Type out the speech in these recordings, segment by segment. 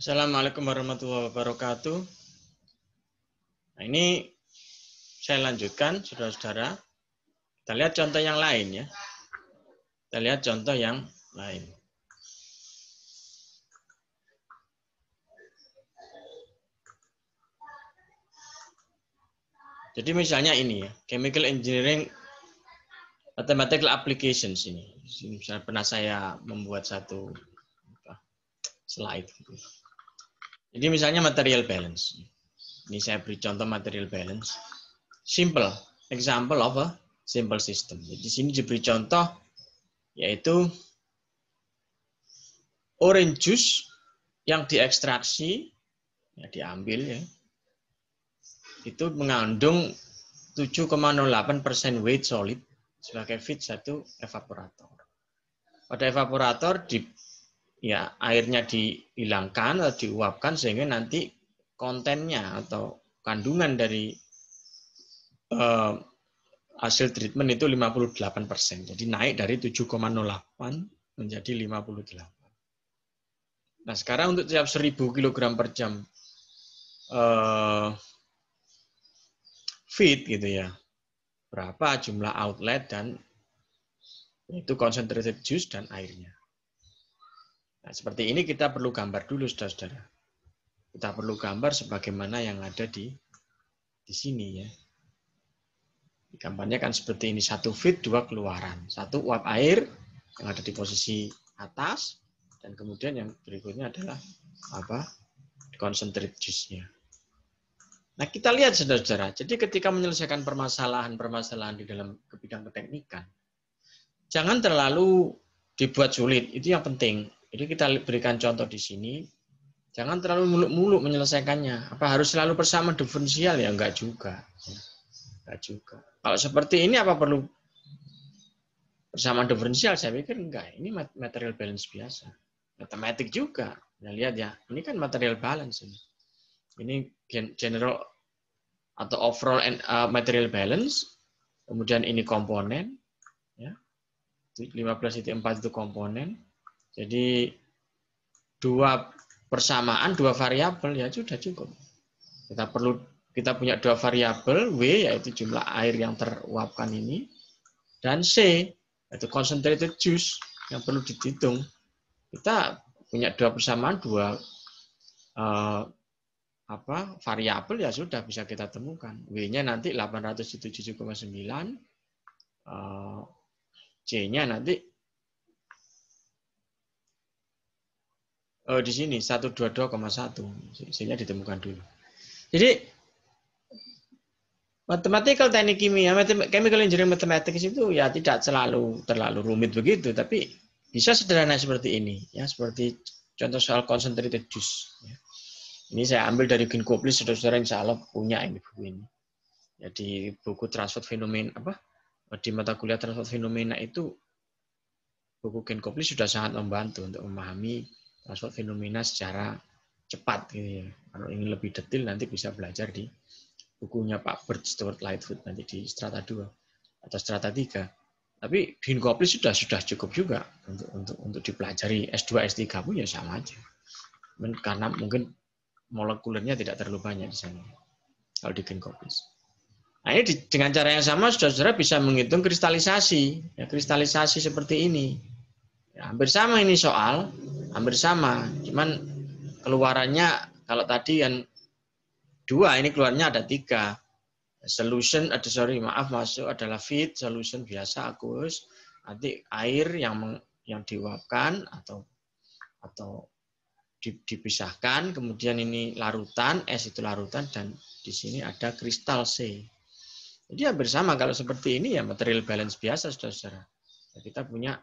Assalamualaikum warahmatullahi wabarakatuh. Nah, ini saya lanjutkan, saudara-saudara. Kita lihat contoh yang lain ya. Kita lihat contoh yang lain. Jadi misalnya ini ya, chemical engineering mathematical applications ini. Ini misalnya pernah saya membuat satu slide. Jadi misalnya material balance. Ini saya beri contoh material balance. Simple example of a simple system. Jadi di sini diberi contoh yaitu orange juice yang diekstraksi, ya diambil ya, itu mengandung 7,08% weight solid sebagai feed satu evaporator. Pada evaporator ya airnya dihilangkan atau diuapkan sehingga nanti kontennya atau kandungan dari hasil treatment itu 58%. Jadi naik dari 7,08 menjadi 58. Nah, sekarang untuk tiap 1000 kg per jam feed gitu ya, berapa jumlah outlet dan itu concentrated juice dan airnya. Nah, seperti ini kita perlu gambar dulu, saudara-saudara. Kita perlu gambar sebagaimana yang ada di sini ya. Gambarnya kan seperti ini, satu feed, dua keluaran. Satu uap air yang ada di posisi atas, dan kemudian yang berikutnya adalah concentrate juice-nya. Nah, kita lihat saudara-saudara. Jadi ketika menyelesaikan permasalahan-permasalahan di dalam bidang keteknikan, jangan terlalu dibuat sulit. Itu yang penting. Jadi kita berikan contoh di sini. Jangan terlalu muluk-muluk menyelesaikannya. Apa harus selalu persamaan diferensial? Ya enggak juga. Enggak juga. Kalau seperti ini apa perlu persamaan diferensial? Saya pikir enggak. Ini material balance biasa. Matematik juga. Nah, lihat ya. Ini kan material balance ini. Ini general atau overall material balance. Kemudian ini komponen. Ya. 15,4 itu komponen. Jadi dua persamaan, dua variabel ya sudah cukup. Kita punya dua variabel, W yaitu jumlah air yang teruapkan ini, dan C yaitu concentrated juice yang perlu dihitung. Kita punya dua persamaan, dua variabel ya sudah bisa kita temukan. W-nya nanti 807,9, C-nya nanti di sini 122,1. C-nya ditemukan dulu. Jadi mathematical teknik kimia, chemical engineering mathematics itu ya tidak terlalu rumit begitu, tapi bisa sederhana seperti ini, ya seperti contoh soal concentrated juice. Ya. Ini saya ambil dari Gen Koplis, saudara-saudara insya Allah punya ini buku ini. Jadi buku transfer fenomena di mata kuliah transfer fenomena itu buku Gen Koplis sudah sangat membantu untuk memahami transfer fenomena secara cepat. Gitu ya. Kalau ingin lebih detail nanti bisa belajar di bukunya Pak Bert Stuart Lightfoot nanti di strata 2 atau strata 3. Tapi Gen Koplis sudah cukup juga untuk dipelajari S2, S3 pun ya sama aja. Karena mungkin molekulernya tidak terlalu banyak di sana kalau di Gen Koplis. Nah, ini dengan cara yang sama saudara-saudara bisa menghitung kristalisasi. Ya, kristalisasi seperti ini. Ya, hampir sama ini soal, hampir sama. Cuman keluarannya kalau tadi yang 2, ini keluarnya ada 3. Solution, masuk adalah feed, solution biasa aqueous, nanti air yang diuapkan atau dipisahkan, kemudian ini larutan, S itu larutan, dan di sini ada kristal C. Jadi hampir sama kalau seperti ini ya material balance biasa, saudara-saudara. Kita punya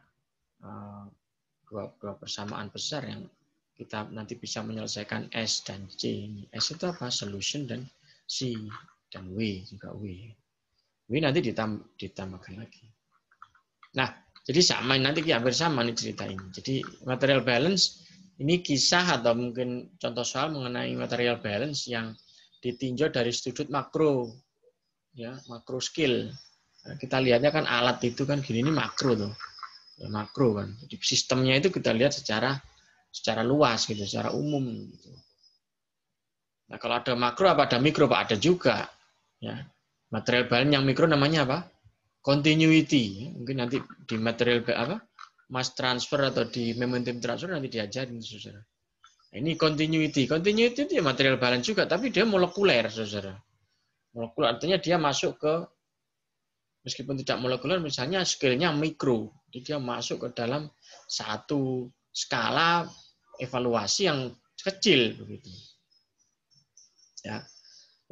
dua persamaan besar yang kita nanti bisa menyelesaikan S dan C. S itu apa? Solution, dan C dan W juga W. W nanti ditambahkan lagi. Nah, jadi sama nanti hampir sama nih cerita ini. Jadi material balance ini kisah atau mungkin contoh soal mengenai material balance yang ditinjau dari sudut makro, ya makro skill. Nah, kita lihatnya kan alat itu kan gini, ini makro tuh, ya, makro kan. Jadi sistemnya itu kita lihat secara secara luas gitu, secara umum gitu. Nah, kalau ada makro apa ada mikro Pak? Ada juga. Ya. Material balance yang mikro namanya apa? Continuity. Mungkin nanti di material apa? Mass transfer atau di momentum transfer nanti diajarin, saudara. Nah, ini continuity. Continuity itu ya material balance juga, tapi dia molekuler, saudara. Molekuler artinya dia masuk ke, meskipun tidak molekuler, misalnya scale-nya mikro. Jadi dia masuk ke dalam satu skala evaluasi yang kecil begitu. Ya.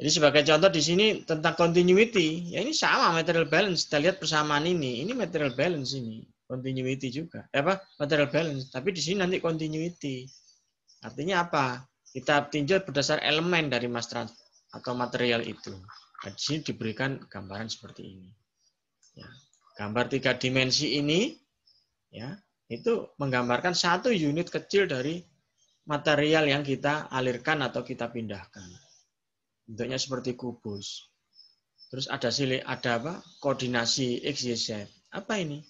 Jadi sebagai contoh di sini tentang continuity, ya ini sama material balance. Kita lihat persamaan ini material balance ini, continuity juga. Material balance, tapi di sini nanti continuity. Artinya apa? Kita tinjau berdasar elemen dari mass transfer atau material itu. Nah, di sini diberikan gambaran seperti ini. Ya. Gambar 3 dimensi ini, ya, itu menggambarkan satu unit kecil dari material yang kita alirkan atau kita pindahkan. Bentuknya seperti kubus. Terus ada apa? Koordinasi X, Y, Z. Apa ini?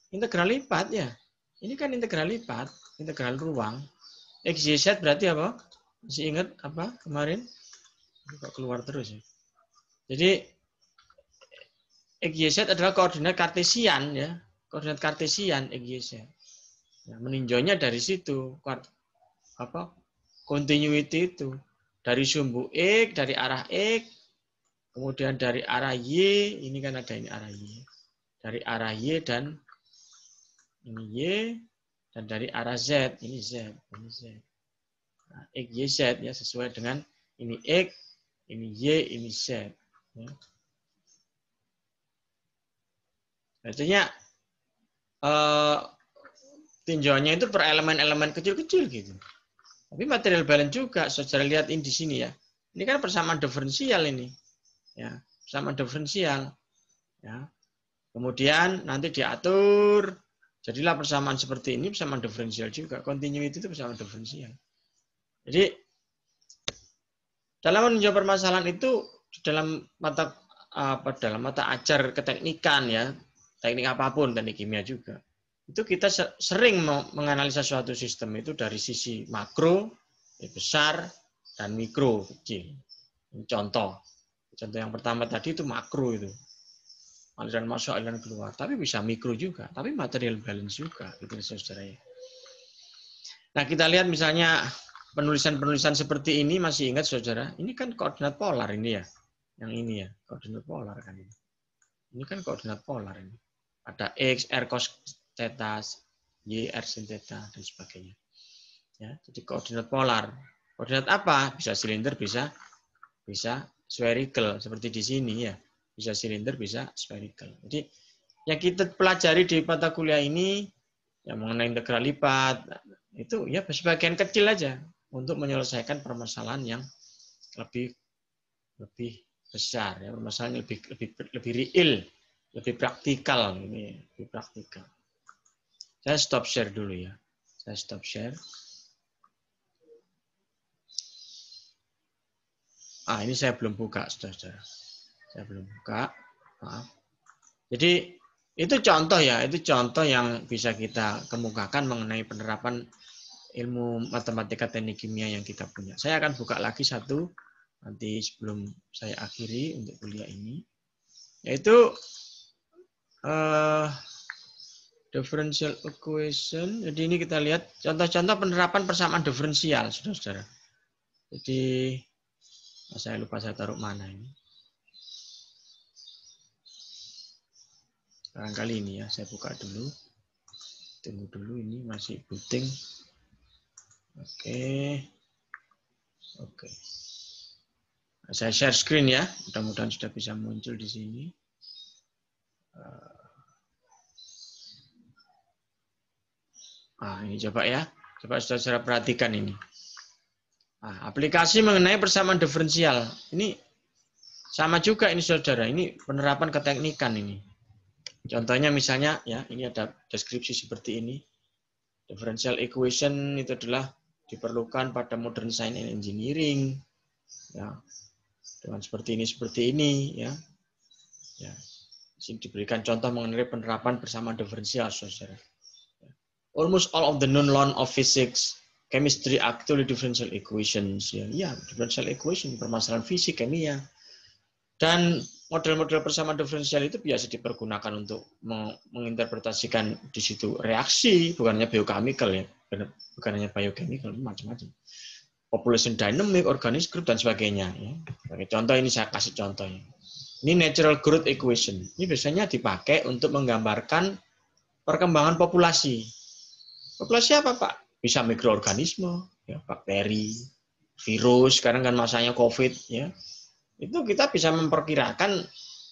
Integral lipat ya. Ini kan integral lipat, integral ruang. X, Y, Z berarti apa? Masih ingat apa kemarin? Kok keluar terus ya. Jadi X, Y, Z adalah koordinat kartesian ya. Koordinat kartesian X, Y, Z. Nah, meninjaunya dari situ. Apa? Continuity itu. Dari sumbu X, dari arah X, kemudian dari arah Y, ini kan ada ini arah Y. Dari arah Y dan ini Y, dan dari arah Z, ini Z, ini Z. Nah, X, Y, Z ya, sesuai dengan ini X, ini Y, ini Z. Ya. Artinya tinjauannya itu per elemen-elemen kecil-kecil gitu. Tapi material balance juga, saudara lihat ini di sini ya. Ini kan persamaan diferensial ini. Ya, persamaan diferensial. Ya. Kemudian nanti diatur, jadilah persamaan seperti ini, persamaan diferensial juga. Continuity itu persamaan diferensial. Jadi dalam meninjau permasalahan itu dalam mata ajar keteknikan ya, teknik apapun, teknik kimia juga. Itu kita sering menganalisa suatu sistem itu dari sisi makro, besar, dan mikro, kecil. Contoh yang pertama tadi itu makro itu. Aliran masuk, aliran keluar. Tapi bisa mikro juga. Tapi material balance juga. Gitu, saudara. Nah, kita lihat misalnya penulisan-penulisan seperti ini, masih ingat saudara? Ini kan koordinat polar ini ya. Yang ini ya, koordinat polar kan ini. Ini kan koordinat polar ini. Ada X, R cos theta, Y, R sin theta, dan sebagainya. Ya, jadi koordinat polar. Koordinat apa? Bisa silinder, bisa spherical seperti di sini ya. Bisa silinder, bisa spherical. Jadi yang kita pelajari di mata kuliah ini yang mengenai integral lipat itu ya sebagian kecil aja untuk menyelesaikan permasalahan yang lebih besar ya, permasalahan yang lebih real, lebih praktikal ini, lebih praktikal. Saya stop share dulu ya. Saya stop share. Ini saya belum buka, saudara. Saya belum buka. Maaf. Jadi itu contoh ya, itu contoh yang bisa kita kemukakan mengenai penerapan ilmu matematika teknik kimia yang kita punya. Saya akan buka lagi satu nanti sebelum saya akhiri untuk kuliah ini, yaitu differential equation. Jadi ini kita lihat contoh-contoh penerapan persamaan diferensial, saudara-saudara. Jadi saya lupa saya taruh mana ini. Barangkali ini ya, saya buka dulu. Tunggu dulu, ini masih booting. Oke. Nah, saya share screen ya. Mudah-mudahan sudah bisa muncul di sini. Ini coba ya. Coba saudara perhatikan ini. Aplikasi mengenai persamaan diferensial. Ini sama juga ini saudara. Ini penerapan keteknikan ini. Contohnya misalnya ya, ini ada deskripsi seperti ini. Differential equation itu adalah diperlukan pada modern science and engineering. Ya. Dengan seperti ini ya. Ya. Di sini diberikan contoh mengenai penerapan persamaan diferensial, saudara. almost all of the known law of physics, chemistry, actually differential equations. Ya, differential equation, permasalahan fisik, kimia. Dan model-model persamaan diferensial itu biasa dipergunakan untuk menginterpretasikan di situ reaksi, bukan hanya biochemical ya, bukan hanya biochemical, macam-macam. Population dynamic, organic group, dan sebagainya. Ya. Sebagai contoh ini saya kasih contohnya. Ini natural growth equation. Ini biasanya dipakai untuk menggambarkan perkembangan populasi. Populasi apa, Pak? Bisa mikroorganisme, ya, bakteri, virus, sekarang kan masanya COVID, ya. Itu kita bisa memperkirakan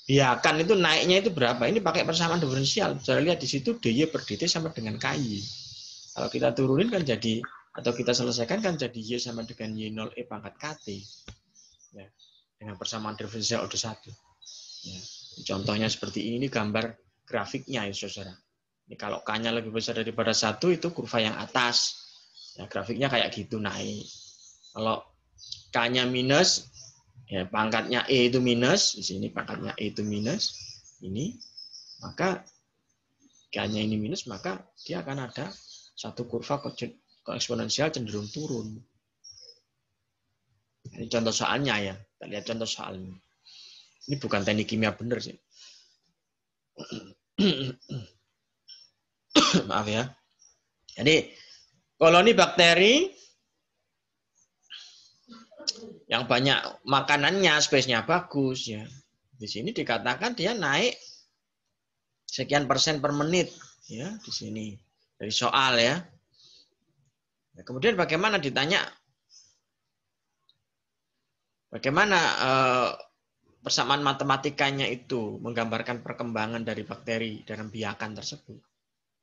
biakan itu naiknya itu berapa. Ini pakai persamaan diferensial. Saya lihat di situ dy per dt sama dengan KY. Kalau kita turunin kan jadi, atau kita selesaikan kan jadi y sama dengan y0 e pangkat kt. Ya, dengan persamaan diferensial order 1. Ya, contohnya seperti ini gambar grafiknya ya saudara. Ini kalau K-nya lebih besar daripada 1 itu kurva yang atas. Ya, grafiknya kayak gitu naik. Kalau K-nya minus, ya pangkatnya E itu minus, di sini pangkatnya E itu minus, ini, maka K-nya ini minus, maka dia akan ada satu kurva eksponensial cenderung turun. Ini contoh soalnya ya, kita lihat contoh soalnya. Ini bukan teknik kimia bener sih. Maaf ya. Jadi koloni bakteri yang banyak makanannya, space-nya bagus ya. Di sini dikatakan dia naik sekian persen per menit ya di sini dari soal ya. Nah, kemudian bagaimana ditanya bagaimana persamaan matematikanya itu menggambarkan perkembangan dari bakteri dalam biakan tersebut.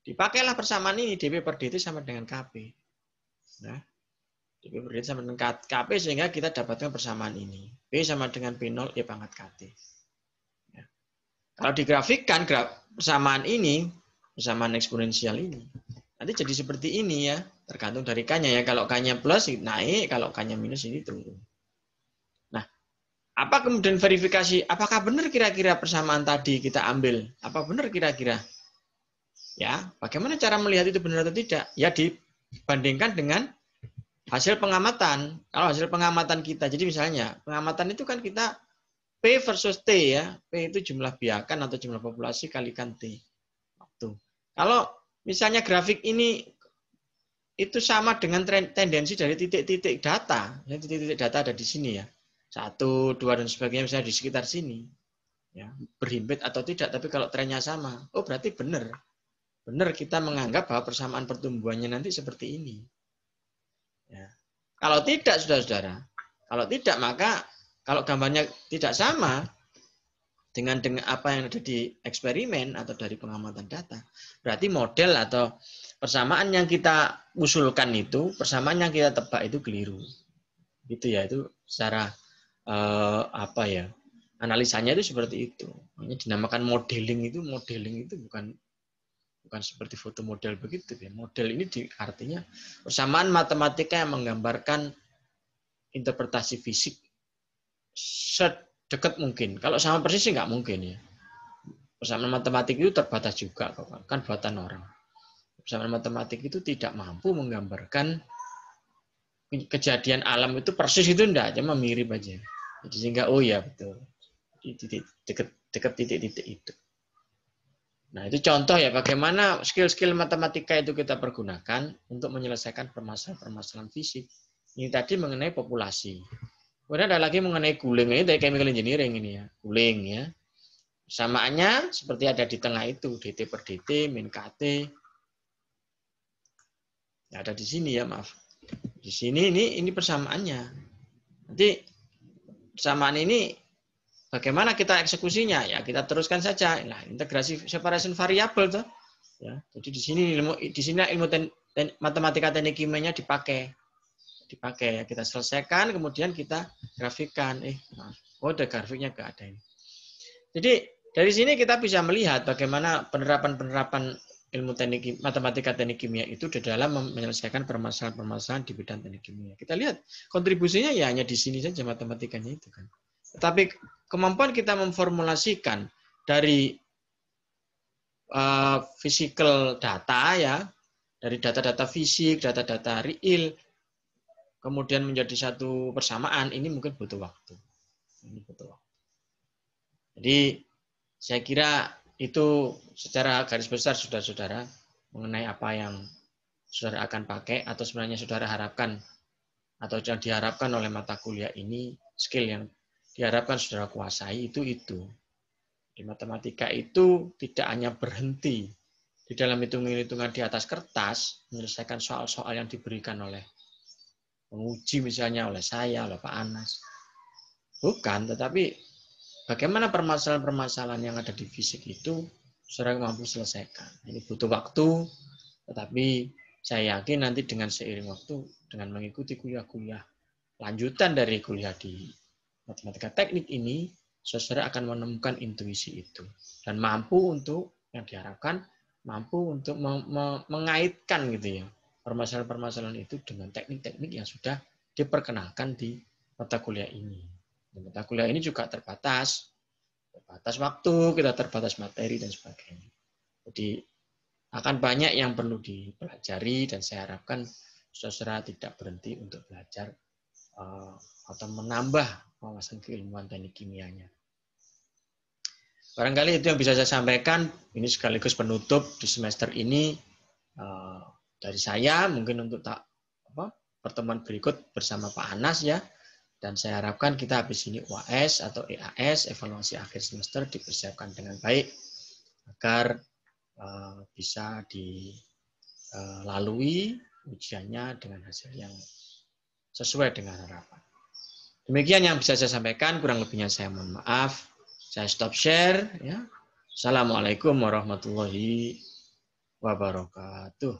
Dipakailah persamaan ini dp per dt sama dengan kp. Nah, dp per dt sama dengan kp sehingga kita dapatkan persamaan ini. B sama dengan P0 E pangkat KT. Ya. Kalau digrafikkan persamaan ini, persamaan eksponensial ini, nanti jadi seperti ini ya, tergantung dari K-nya ya. Kalau K-nya plus naik, kalau K-nya minus ini turun. Nah, apa kemudian verifikasi? Apakah benar kira-kira persamaan tadi kita ambil? Apa benar kira-kira? Ya, bagaimana cara melihat itu benar atau tidak? Ya dibandingkan dengan hasil pengamatan. Kalau hasil pengamatan kita, jadi misalnya pengamatan itu kan kita P versus T ya. P itu jumlah biakan atau jumlah populasi kalikan T. Waktu. Kalau misalnya grafik ini itu sama dengan tendensi dari titik-titik data. Titik-titik data ada di sini ya. 1, 2, dan sebagainya misalnya di sekitar sini. Ya, berhimpit atau tidak, tapi kalau trennya sama. Oh berarti benar. Benar kita menganggap bahwa persamaan pertumbuhannya nanti seperti ini. Ya. Kalau tidak, saudara-saudara, kalau tidak maka kalau gambarnya tidak sama dengan apa yang ada di eksperimen atau dari pengamatan data, berarti model atau persamaan yang kita usulkan itu, persamaan yang kita tebak itu keliru. Gitu ya, itu secara analisanya itu seperti itu. Makanya dinamakan modeling itu bukan seperti foto model begitu ya. Model ini artinya persamaan matematika yang menggambarkan interpretasi fisik sedekat mungkin. Kalau sama persis sih nggak mungkin ya. Persamaan matematik itu terbatas juga kan buatan orang. Persamaan matematik itu tidak mampu menggambarkan kejadian alam itu persis itu enggak, cuma mirip aja. Jadi sehingga oh ya betul. Di dekat titik-titik itu. Nah, itu contoh ya bagaimana skill-skill matematika itu kita pergunakan untuk menyelesaikan permasalahan fisik. Ini tadi mengenai populasi. Kemudian ada lagi mengenai cooling. Ini dari chemical engineering ini ya. Cooling ya. Samaannya seperti ada di tengah itu. dt per dt min kt. Ya, ada di sini ya, maaf. Di sini ini persamaannya. Nanti persamaan ini bagaimana kita eksekusinya? Ya kita teruskan saja. Nah, integrasi separation variabel tuh. Ya, jadi di sini ilmu matematika teknik kimianya dipakai ya. Kita selesaikan, kemudian kita grafikkan. Ada grafiknya nggak ada ini. Jadi dari sini kita bisa melihat bagaimana penerapan ilmu matematika teknik kimia itu di dalam menyelesaikan permasalahan-permasalahan di bidang teknik kimia. Kita lihat kontribusinya ya hanya di sini saja matematikanya itu kan. Tetapi kemampuan kita memformulasikan dari physical data ya dari data-data fisik, data-data real, kemudian menjadi satu persamaan, ini mungkin butuh waktu. Ini butuh waktu. Jadi saya kira itu secara garis besar saudara-saudara mengenai apa yang saudara akan pakai atau sebenarnya saudara harapkan atau yang diharapkan oleh mata kuliah ini, skill yang diharapkan saudara kuasai itu. Di matematika itu tidak hanya berhenti di dalam hitung-hitungan di atas kertas, menyelesaikan soal-soal yang diberikan oleh penguji misalnya, oleh saya, oleh Pak Anas. Bukan, tetapi bagaimana permasalahan-permasalahan yang ada di fisik itu saudara mampu selesaikan. Ini butuh waktu, tetapi saya yakin nanti dengan seiring waktu, dengan mengikuti kuliah-kuliah lanjutan dari kuliah di matematika teknik ini, saudara akan menemukan intuisi itu. Dan mampu untuk, yang diharapkan, mampu untuk mengaitkan gitu ya, permasalahan-permasalahan itu dengan teknik-teknik yang sudah diperkenalkan di mata kuliah ini. Dan mata kuliah ini juga terbatas waktu, kita terbatas materi dan sebagainya. Jadi akan banyak yang perlu dipelajari dan saya harapkan saudara tidak berhenti untuk belajar atau menambah wawasan keilmuan teknik kimianya. Barangkali itu yang bisa saya sampaikan. Ini sekaligus penutup di semester ini dari saya. Mungkin untuk pertemuan berikut bersama Pak Anas ya. Dan saya harapkan kita habis ini UAS atau EAS, evaluasi akhir semester, dipersiapkan dengan baik agar bisa dilalui ujiannya dengan hasil yang sesuai dengan harapan. Demikian yang bisa saya sampaikan, kurang lebihnya saya mohon maaf. Saya stop share ya. Assalamualaikum warahmatullahi wabarakatuh.